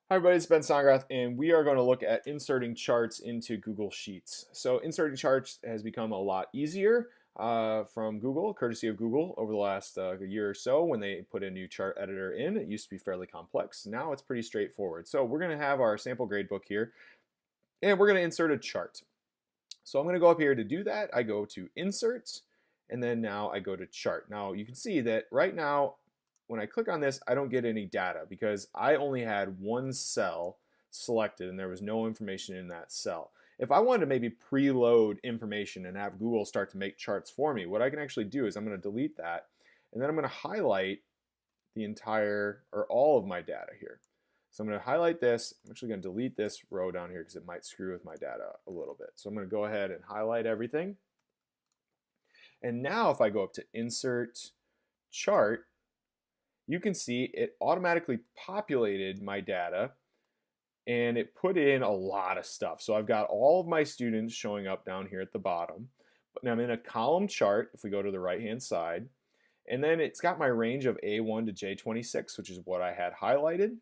Hi everybody, it's Ben Songrath, and we are going to look at inserting charts into Google Sheets. So inserting charts has become a lot easier from Google, courtesy of Google, over the last year or so when they put a new chart editor in. It used to be fairly complex. Now it's pretty straightforward. So we're going to have our sample gradebook here, and we're going to insert a chart. So I'm going to go up here to do that. I go to Insert, and then now I go to Chart. Now you can see that right now when I click on this, I don't get any data because I only had one cell selected and there was no information in that cell. If I wanted to maybe preload information and have Google start to make charts for me, what I can actually do is I'm going to delete that, and then I'm going to highlight the entire or all of my data here. So I'm going to highlight this. I'm actually going to delete this row down here because it might screw with my data a little bit. So I'm going to go ahead and highlight everything. And now if I go up to Insert Chart, you can see it automatically populated my data and it put in a lot of stuff. So I've got all of my students showing up down here at the bottom. But I'm in a column chart if we go to the right hand side. And then it's got my range of A1 to J26, which is what I had highlighted.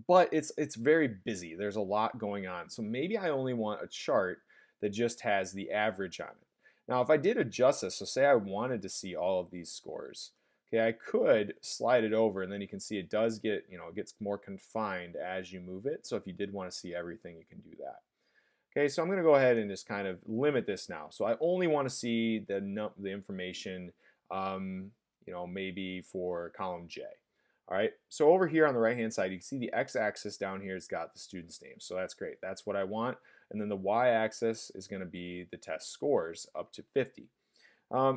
But it's very busy. There's a lot going on. So maybe I only want a chart that just has the average on it. Now, if I did adjust this, so say I wanted to see all of these scores, okay, I could slide it over and then you can see it does get, it gets more confined as you move it. So if you did want to see everything, you can do that. Okay, so I'm going to go ahead and just kind of limit this now. So I only want to see the information, maybe for column J. All right, so over here on the right-hand side, you can see the x-axis down here has got the student's name. So that's great. That's what I want. And then the y-axis is going to be the test scores up to 50.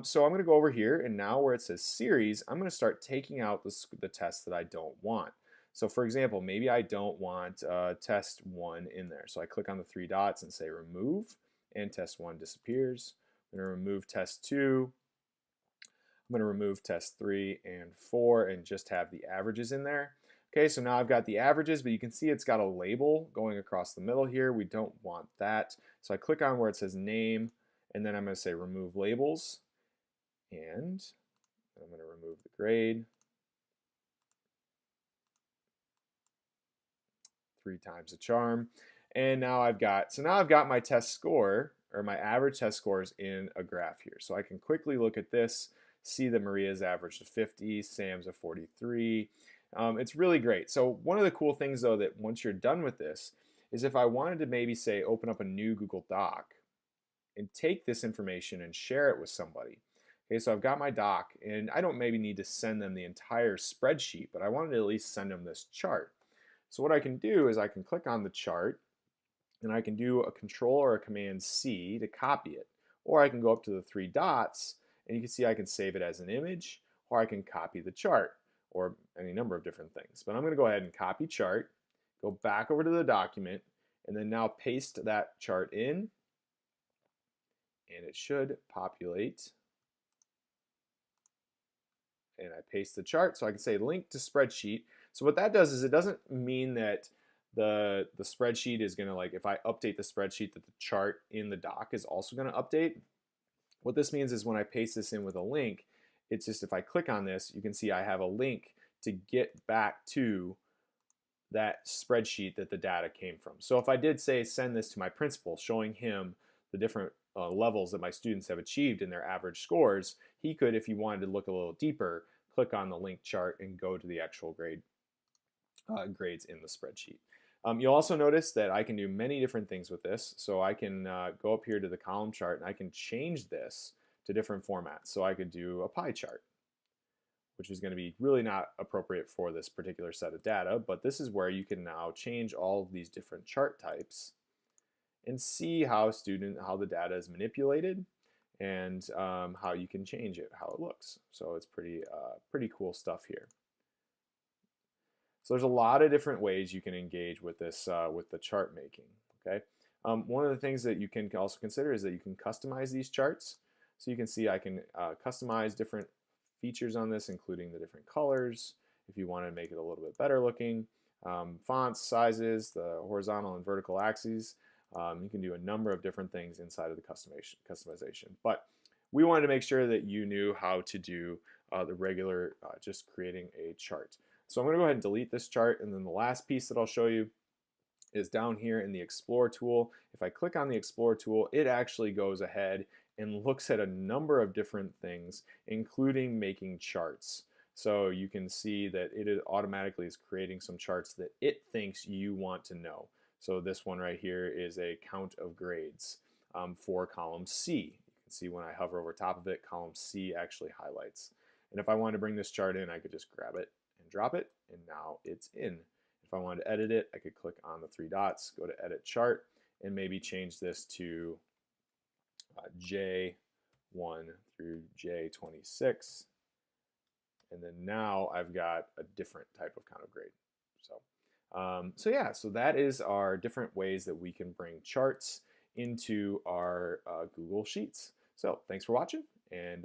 So I'm going to go over here, and now where it says series, I'm going to start taking out the tests that I don't want. So for example, maybe I don't want test 1 in there. So I click on the 3 dots and say remove, and test 1 disappears. I'm going to remove test 2. I'm going to remove test 3 and 4 and just have the averages in there. Okay, so now I've got the averages, but you can see it's got a label going across the middle here. We don't want that. So I click on where it says name, and then I'm going to say remove labels, and I'm going to remove the grade 3 times the charm. And now I've got my test score, or my average test scores in a graph here. So I can quickly look at this, see that Maria's averaged a 50, Sam's a 43. It's really great. So one of the cool things though that once you're done with this is if I wanted to maybe say open up a new Google Doc and take this information and share it with somebody. Okay, so I've got my doc and I don't maybe need to send them the entire spreadsheet, but I wanted to at least send them this chart. So what I can do is I can click on the chart and I can do a Control or a Command C to copy it. Or I can go up to the 3 dots and you can see I can save it as an image, or I can copy the chart, or any number of different things. But I'm going to go ahead and copy chart, go back over to the document, and then now paste that chart in, and it should populate. And I paste the chart, so I can say link to spreadsheet. So what that does is it doesn't mean that the spreadsheet is going to, like, if I update the spreadsheet, that the chart in the doc is also going to update. What this means is when I paste this in with a link, it's just if I click on this, you can see I have a link to get back to that spreadsheet that the data came from. So if I did say send this to my principal, showing him the different levels that my students have achieved in their average scores, he could, if he wanted to look a little deeper, click on the link chart and go to the actual grades in the spreadsheet. You'll also notice that I can do many different things with this. So I can go up here to the column chart and I can change this to different formats. So I could do a pie chart, which is going to be really not appropriate for this particular set of data, but this is where you can now change all of these different chart types and see how the data is manipulated and how you can change it, how it looks. So it's pretty cool stuff here. So there's a lot of different ways you can engage with this with the chart making. Okay, one of the things that you can also consider is that you can customize these charts. So you can see I can customize different features on this, including the different colors. If you want to make it a little bit better looking, fonts, sizes, the horizontal and vertical axes. You can do a number of different things inside of the customization. But we wanted to make sure that you knew how to do the regular just creating a chart. So I'm going to go ahead and delete this chart, and then the last piece that I'll show you is down here in the Explore tool. If I click on the Explore tool, it actually goes ahead and looks at a number of different things, including making charts. So you can see that it automatically is creating some charts that it thinks you want to know. So this one right here is a count of grades for column C. You can see when I hover over top of it, column C actually highlights. And if I wanted to bring this chart in, I could just grab it and drop it, and now it's in. If I wanted to edit it, I could click on the three dots, go to Edit Chart, and maybe change this to J1 through J26. And then now I've got a different type of count of grade. So yeah, so that is our different ways that we can bring charts into our Google Sheets. So thanks for watching, and